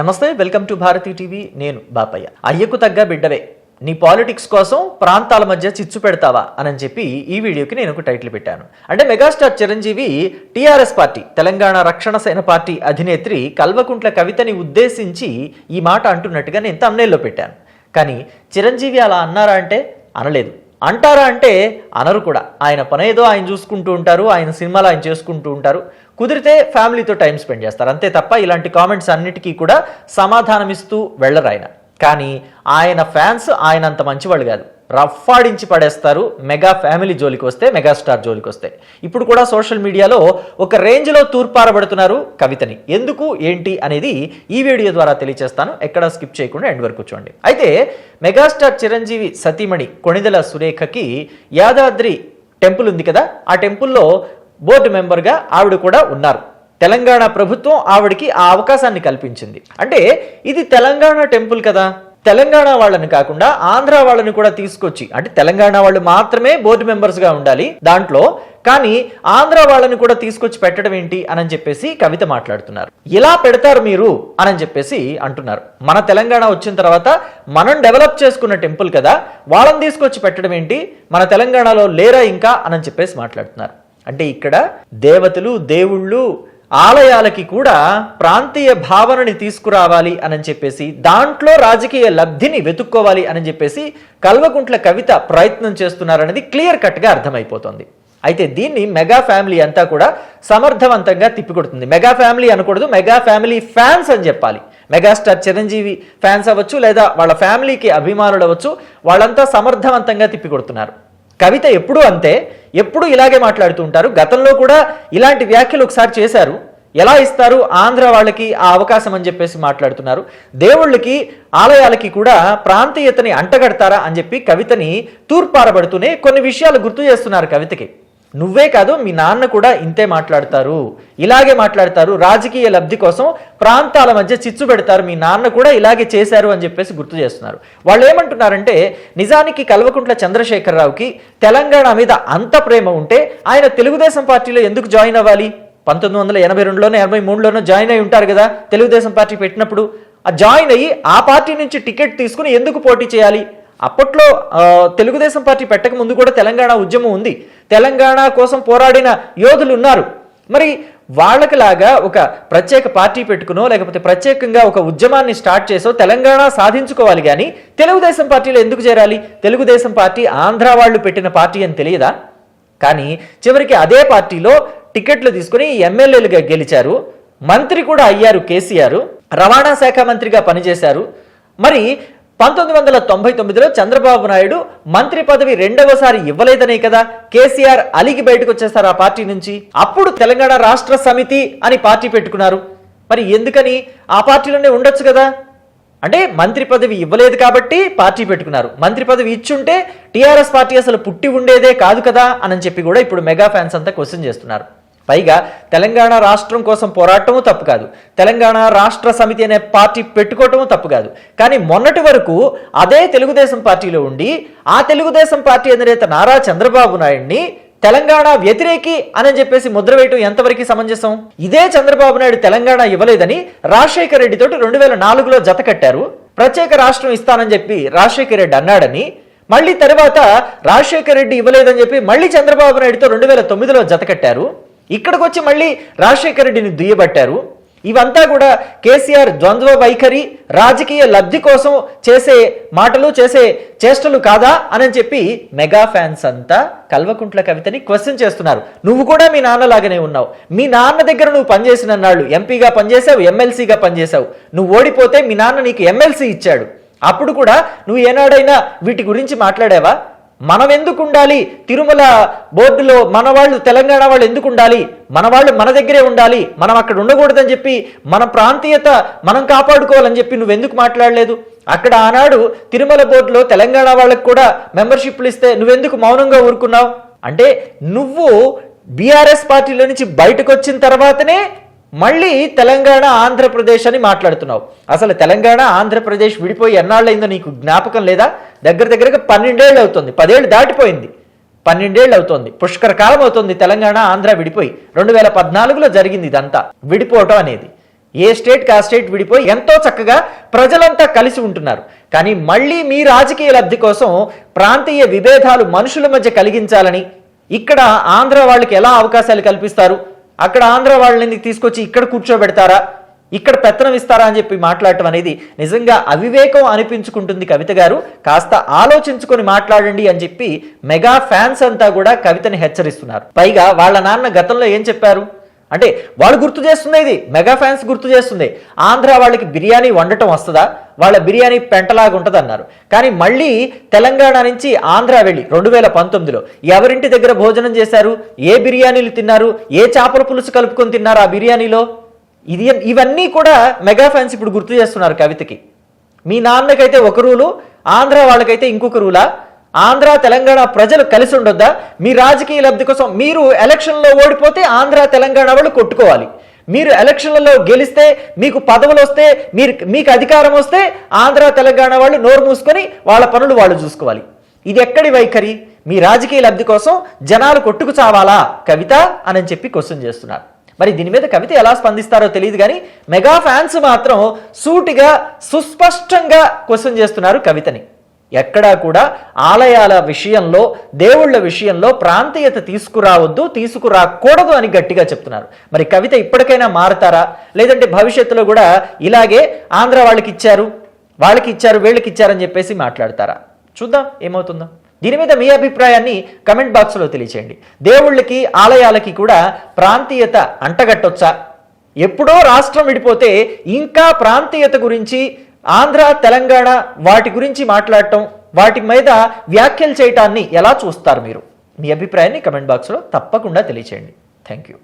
నమస్తే, welcome to Bharati TV. నేను బాపయ్య. అయ్యకు తగ్గ బిడ్డవే, నీ పాలిటిక్స్ కోసం ప్రాంతాల మధ్య చిచ్చు పెడతావా అని చెప్పి ఈ వీడియోకి నేను ఒక టైటిల్ పెట్టాను. అంటే megastar Chiranjeevi TRS party Telangana రక్షణ సేన పార్టీ అధినేత్రి కల్వకుంట్ల కవితని ఉద్దేశించి ఈ మాట అంటున్నట్టుగా నేను థంబ్నెయిల్లో పెట్టాను. కానీ చిరంజీవి అలా అన్నారా అంటే అనలేదు, అంటారా అంటే అనరు కూడా. ఆయన పనేదో ఆయన చూసుకుంటూ ఉంటారు, ఆయన సినిమాలు ఆయన చేసుకుంటూ ఉంటారు, కుదిరితే ఫ్యామిలీతో టైం స్పెండ్ చేస్తారు, అంతే తప్ప ఇలాంటి కామెంట్స్ అన్నిటికీ కూడా సమాధానం ఇస్తూ వెళ్ళరు ఆయన. కానీ ఆయన ఫ్యాన్స్ ఆయన అంత మంచివాళ్ళు కాదు, రఫ్ఫాడించి పడేస్తారు మెగా ఫ్యామిలీ జోలికి వస్తే, మెగాస్టార్ జోలికి వస్తే. ఇప్పుడు కూడా సోషల్ మీడియాలో ఒక రేంజ్లో తూర్పారబడుతున్నారు కవితని. ఎందుకు ఏంటి అనేది ఈ వీడియో ద్వారా తెలియజేస్తాను, ఎక్కడ స్కిప్ చేయకుండా ఎండ్ వరకు చూడండి. అయితే మెగాస్టార్ చిరంజీవి సతీమణి కొణిదెల సురేఖకి యాదాద్రి టెంపుల్ ఉంది కదా, ఆ టెంపుల్లో బోర్డు మెంబర్గా ఆవిడ కూడా ఉన్నారు. తెలంగాణ ప్రభుత్వం ఆవిడకి ఆ అవకాశాన్ని కల్పించింది. అంటే ఇది తెలంగాణ టెంపుల్ కదా, తెలంగాణ వాళ్ళని కాకుండా ఆంధ్ర వాళ్ళని కూడా తీసుకొచ్చి, అంటే తెలంగాణ వాళ్ళు మాత్రమే బోర్డు మెంబర్స్గా ఉండాలి దాంట్లో, కానీ ఆంధ్ర వాళ్ళని కూడా తీసుకొచ్చి పెట్టడం ఏంటి అని చెప్పేసి కవిత మాట్లాడుతున్నారు. ఇలా పెడతారు మీరు అని చెప్పేసి అంటున్నారు. మన తెలంగాణ వచ్చిన తర్వాత మనం డెవలప్ చేసుకున్న టెంపుల్ కదా, వాళ్ళని తీసుకొచ్చి పెట్టడం ఏంటి, మన తెలంగాణలో లేరా ఇంకా అని చెప్పేసి మాట్లాడుతున్నారు. అంటే ఇక్కడ దేవతలు, దేవుళ్ళు, ఆలయాలకి కూడా ప్రాంతీయ భావనని తీసుకురావాలి అని చెప్పేసి, దాంట్లో రాజకీయ లబ్ధిని వెతుక్కోవాలి అని చెప్పేసి కల్వకుంట్ల కవిత ప్రయత్నం చేస్తున్నారనేది క్లియర్ కట్గా అర్థమైపోతుంది. అయితే దీన్ని మెగా ఫ్యామిలీ అంతా కూడా సమర్థవంతంగా తిప్పికొడుతుంది. మెగా ఫ్యామిలీ అనకూడదు, మెగా ఫ్యామిలీ ఫ్యాన్స్ అని చెప్పాలి. మెగాస్టార్ చిరంజీవి ఫ్యాన్స్ అవ్వచ్చు, లేదా వాళ్ళ ఫ్యామిలీకి అభిమానులు అవ్వచ్చు, వాళ్ళంతా సమర్థవంతంగా తిప్పికొడుతున్నారు. కవిత ఎప్పుడూ అంతే, ఎప్పుడు ఇలాగే మాట్లాడుతూ ఉంటారు. గతంలో కూడా ఇలాంటి వ్యాఖ్యలు ఒకసారి చేశారు. ఎలా ఇస్తారు ఆంధ్ర వాళ్ళకి ఆ అవకాశం అని చెప్పేసి మాట్లాడుతున్నారు. దేవుళ్ళకి, ఆలయాలకి కూడా ప్రాంతీయతని అంటగడతారా అని చెప్పి కవితని తూర్పారబడుతూనే కొన్ని విషయాలు గుర్తు చేస్తున్నారు కవితకి. నువ్వే కాదు, మీ నాన్న కూడా ఇంతే మాట్లాడతారు, ఇలాగే మాట్లాడతారు, రాజకీయ లబ్ధి కోసం ప్రాంతాల మధ్య చిచ్చు పెడతారు, మీ నాన్న కూడా ఇలాగే చేశారు అని చెప్పేసి గుర్తు చేస్తున్నారు. వాళ్ళు ఏమంటున్నారంటే, నిజానికి కల్వకుంట్ల చంద్రశేఖరరావుకి తెలంగాణ మీద అంత ప్రేమ ఉంటే ఆయన తెలుగుదేశం పార్టీలో ఎందుకు జాయిన్ అవ్వాలి? 1982లోనో 83లోనో జాయిన్ అయి ఉంటారు కదా తెలుగుదేశం పార్టీ పెట్టినప్పుడు. ఆ జాయిన్ అయ్యి ఆ పార్టీ నుంచి టికెట్ తీసుకుని ఎందుకు పోటీ చేయాలి? అప్పట్లో తెలుగుదేశం పార్టీ పెట్టక ముందు కూడా తెలంగాణ ఉద్యమం ఉంది, తెలంగాణ కోసం పోరాడిన యోధులు ఉన్నారు. మరి వాళ్ళకిలాగా ఒక ప్రత్యేక పార్టీ పెట్టుకునో, లేకపోతే ప్రత్యేకంగా ఒక ఉద్యమాన్ని స్టార్ట్ చేసో తెలంగాణ సాధించుకోవాలి. కానీ తెలుగుదేశం పార్టీలో ఎందుకు చేరాలి? తెలుగుదేశం పార్టీ ఆంధ్ర వాళ్ళు పెట్టిన పార్టీ అని తెలియదా? కానీ చివరికి అదే పార్టీలో టికెట్లు తీసుకుని ఎమ్మెల్యేలుగా గెలిచారు, మంత్రి కూడా అయ్యారు. కేసీఆర్ రవాణా శాఖ మంత్రిగా పనిచేశారు. మరి 1999లో చంద్రబాబు నాయుడు మంత్రి పదవి రెండవసారి ఇవ్వలేదనే కదా కేసీఆర్ అలిగి బయటకు వచ్చేస్తారు ఆ పార్టీ నుంచి. అప్పుడు తెలంగాణ రాష్ట్ర సమితి అని పార్టీ పెట్టుకున్నారు. మరి ఎందుకని ఆ పార్టీలోనే ఉండొచ్చు కదా? అంటే మంత్రి పదవి ఇవ్వలేదు కాబట్టి పార్టీ పెట్టుకున్నారు. మంత్రి పదవి ఇచ్చుంటే టీఆర్ఎస్ పార్టీ అసలు పుట్టి ఉండేదే కాదు కదా అని చెప్పి కూడా ఇప్పుడు మెగా ఫ్యాన్స్ అంతా క్వశ్చన్ చేస్తున్నారు. పైగా తెలంగాణ రాష్ట్రం కోసం పోరాటము తప్పు కాదు, తెలంగాణ రాష్ట్ర సమితి అనే పార్టీ పెట్టుకోవటము తప్పు కాదు. కానీ మొన్నటి వరకు అదే తెలుగుదేశం పార్టీలో ఉండి ఆ తెలుగుదేశం పార్టీ అధినేత నారా చంద్రబాబు నాయుడిని తెలంగాణ వ్యతిరేకి అని చెప్పేసి ముద్ర వేయటం ఎంతవరకు సమంజసం? ఇదే చంద్రబాబు నాయుడు తెలంగాణ ఇవ్వలేదని రాజశేఖర రెడ్డితోటి 2004లో జత కట్టారు. ప్రత్యేక రాష్ట్రం ఇస్తానని చెప్పి రాజశేఖర రెడ్డి అన్నాడని, మళ్ళీ తర్వాత రాజశేఖర రెడ్డి ఇవ్వలేదని చెప్పి మళ్ళీ చంద్రబాబు నాయుడుతో 2009లో జత కట్టారు. ఇక్కడికి వచ్చి మళ్ళీ రాజశేఖర రెడ్డిని దుయ్యబట్టారు. ఇవంతా కూడా కేసీఆర్ ద్వంద్వ వైఖరి, రాజకీయ లబ్ధి కోసం చేసే మాటలు, చేసే చేష్టలు కాదా అని చెప్పి మెగా ఫ్యాన్స్ అంతా కల్వకుంట్ల కవితని క్వశ్చన్ చేస్తున్నారు. నువ్వు కూడా మీ నాన్నలాగానే ఉన్నావు, మీ నాన్న దగ్గర నువ్వు పనిచేసిన నాళ్ళు ఎంపీగా పనిచేసావు, ఎమ్మెల్సీగా పనిచేసావు. నువ్వు ఓడిపోతే మీ నాన్న నీకు ఎమ్మెల్సీ ఇచ్చాడు. అప్పుడు కూడా నువ్వు ఏనాడైనా వీటి గురించి మాట్లాడావా? మనం ఎందుకు ఉండాలి తిరుమల బోర్డులో, మన వాళ్ళు తెలంగాణ వాళ్ళు ఎందుకు ఉండాలి, మన వాళ్ళు మన దగ్గరే ఉండాలి, మనం అక్కడ ఉండకూడదని చెప్పి మన ప్రాంతీయత మనం కాపాడుకోవాలని చెప్పి నువ్వెందుకు మాట్లాడలేదు? అక్కడ ఆనాడు తిరుమల బోర్డులో తెలంగాణ వాళ్ళకు కూడా మెంబర్షిప్లు ఇస్తే నువ్వెందుకు మౌనంగా ఊరుకున్నావు? అంటే నువ్వు బీఆర్ఎస్ పార్టీలో నుంచి బయటకు వచ్చిన తర్వాతనే మళ్ళీ తెలంగాణ ఆంధ్రప్రదేశ్ అని మాట్లాడుతున్నావు. అసలు తెలంగాణ ఆంధ్రప్రదేశ్ విడిపోయి ఎన్నాళ్ళైందో నీకు జ్ఞాపకం లేదా? దగ్గరగా 12 ఏళ్ళు అవుతుంది, 10 ఏళ్ళు దాటిపోయింది, 12 ఏళ్ళు అవుతుంది, పుష్కర కాలం అవుతుంది తెలంగాణ ఆంధ్ర విడిపోయి. 2014లో జరిగింది ఇదంతా విడిపోవటం అనేది. ఏ స్టేట్కి ఆ స్టేట్ విడిపోయి ఎంతో చక్కగా ప్రజలంతా కలిసి ఉంటున్నారు. కానీ మళ్ళీ మీ రాజకీయ లబ్ధి కోసం ప్రాంతీయ విభేదాలు మనుషుల మధ్య కలిగించాలని, ఇక్కడ ఆంధ్ర వాళ్ళకి ఎలా అవకాశాలు కల్పిస్తారు, అక్కడ ఆంధ్ర వాళ్ళని తీసుకొచ్చి ఇక్కడ కూర్చోబెడతారా, ఇక్కడ పెత్తనం ఇస్తారా అని చెప్పి మాట్లాడటం అనేది నిజంగా అవివేకం అనిపించుకుంటుంది కవిత గారు. కాస్త ఆలోచించుకొని మాట్లాడండి అని చెప్పి మెగా ఫ్యాన్స్ అంతా కూడా కవితని హెచ్చరిస్తున్నారు. పైగా వాళ్ళ నాన్న గతంలో ఏం చెప్పారు అంటే, వాళ్ళు గుర్తు చేస్తుంది, ఇది మెగా ఫ్యాన్స్ గుర్తు చేస్తుంది, ఆంధ్ర వాళ్ళకి బిర్యానీ వండటం వస్తుందా, వాళ్ళ బిర్యానీ పెంటలాగా ఉంటుంది అన్నారు. కానీ మళ్ళీ తెలంగాణ నుంచి ఆంధ్ర వెళ్ళి 2019లో ఎవరింటి దగ్గర భోజనం చేశారు, ఏ బిర్యానీలు తిన్నారు, ఏ చేపల పులుసు కలుపుకొని తిన్నారు ఆ బిర్యానీలో, ఇవన్నీ కూడా మెగా ఫ్యాన్స్ ఇప్పుడు గుర్తు చేస్తున్నారు కవితకి. మీ నాన్నకైతే ఒక రూలు, ఆంధ్ర వాళ్ళకైతే ఇంకొక రూలా, ఆంధ్ర తెలంగాణ ప్రజలు కలిసి ఉండొద్దా, మీ రాజకీయ లబ్ధి కోసం మీరు ఎలక్షన్లో ఓడిపోతే ఆంధ్ర తెలంగాణ వాళ్ళు కొట్టుకోవాలి, మీరు ఎలక్షన్లలో గెలిస్తే మీకు పదవులు వస్తే మీకు అధికారం వస్తే ఆంధ్ర తెలంగాణ వాళ్ళు నోరు మూసుకొని వాళ్ళ పనులు వాళ్ళు చూసుకోవాలి. ఇది ఎక్కడి వైఖరి? మీ రాజకీయ లబ్ధి కోసం జనాలు కొట్టుకు చావాలా కవిత అని చెప్పి క్వశ్చన్ చేస్తున్నారు. మరి దీని మీద కవిత ఎలా స్పందిస్తారో తెలియదు, కానీ మెగా ఫ్యాన్స్ మాత్రం సూటిగా సుస్పష్టంగా క్వశ్చన్ చేస్తున్నారు కవితని. ఎక్కడా కూడా ఆలయాల విషయంలో, దేవుళ్ళ విషయంలో ప్రాంతీయత తీసుకురాకూడదు అని గట్టిగా చెప్తున్నారు. మరి కవిత ఇప్పటికైనా మారుతారా, లేదంటే భవిష్యత్తులో కూడా ఇలాగే ఆంధ్ర వాళ్ళకి ఇచ్చారు వీళ్ళకి ఇచ్చారని చెప్పేసి మాట్లాడతారా? చూద్దాం ఏమవుతుందో. దీని మీద మీ అభిప్రాయాన్ని కమెంట్ బాక్స్లో తెలియచేయండి. దేవుళ్ళకి ఆలయాలకి కూడా ప్రాంతీయత అంటగట్టొచ్చా? ఎప్పుడో రాష్ట్రం విడిపోతే ఇంకా ప్రాంతీయత గురించి, ఆంధ్ర తెలంగాణ వాటి గురించి మాట్లాడటం, వాటి మీద వ్యాఖ్యలు చేయటాన్ని ఎలా చూస్తారు మీరు? మీ అభిప్రాయాన్ని కమెంట్ బాక్స్లో తప్పకుండా తెలియచేయండి. Thank you.